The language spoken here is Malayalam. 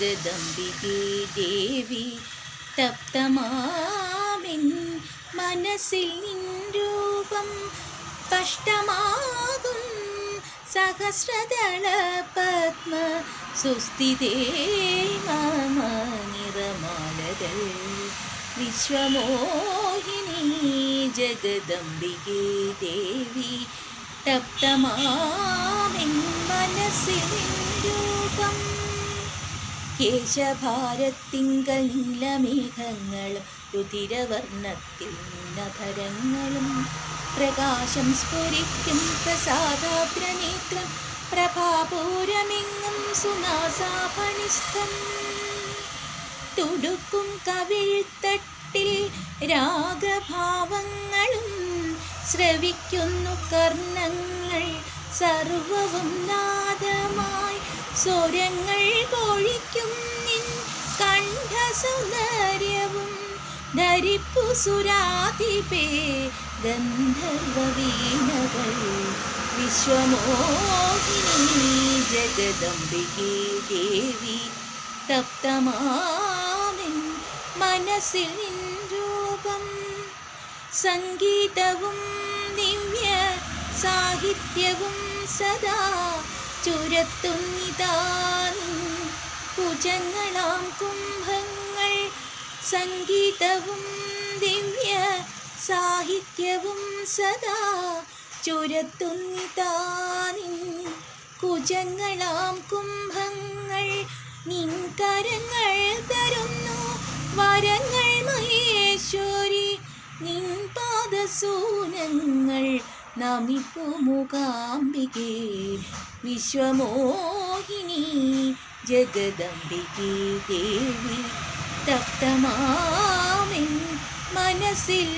ജഗദംബികേ ദേവി തപ്തമാമിൻ മനസ്സിൽ നിൻ രൂപം സ്പഷ്ടമാകും സഹസ്രദള പത്മ സുസ്ഥിതേ മമ നിറമാലകൾ വിശ്വമോഹിനി ജഗദംബികേ ദേവി തപ്തമാമിൻ മനസ്സിൽ നിൻ രൂപം കേശഭാരത്തിങ്കൽ നീലമേഘങ്ങളും രുധിരവർണ്ണത്തിൽ നഖരങ്ങളും പ്രകാശം സ്ഫുരിക്കും പ്രസാദാഗ്രനേത്രം പ്രഭാപൂരമെങ്ങും സുനാസാഭനിസ്ഥം തുടുക്കും കവിൾത്തട്ടിൽ രാഗഭാവങ്ങളും ശ്രവിക്കുന്നു കർണങ്ങൾ സർവവും നാദമായി സ്വരങ്ങൾ പൊഴിക്കും നിൻ കണ്ഠസൗന്ദര്യവും ധരിപ്പു സുരാതിപേ ഗന്ധർവവീണകൾ വിശ്വമോഹിനി ജഗദംബികേ ദേവി തപ്തമാമിൻ മനസ്സിൽ നിൻ രൂപം സംഗീതവും ദിവ്യ സാഹിത്യവും സദാ ചുരത്തുന്നിതാ ഭുജങ്ങളാം കുംഭങ്ങൾ സംഗീതവും ദിവ്യ സാഹിത്യവും സദാ ചുരത്തുന്നിതാ കുജങ്ങളാം കുംഭങ്ങൾ നിൻ കരങ്ങൾ തരുന്നു വരങ്ങൾ മഹേശ്വരി നിൻ പാദസൂനങ്ങൾ നമിപ്പു മൂകാംബികേ വിശ്വമോഹിനി ജഗദംബികേ ദേവി തപ്തമാമിൻ മനസ്സിൽ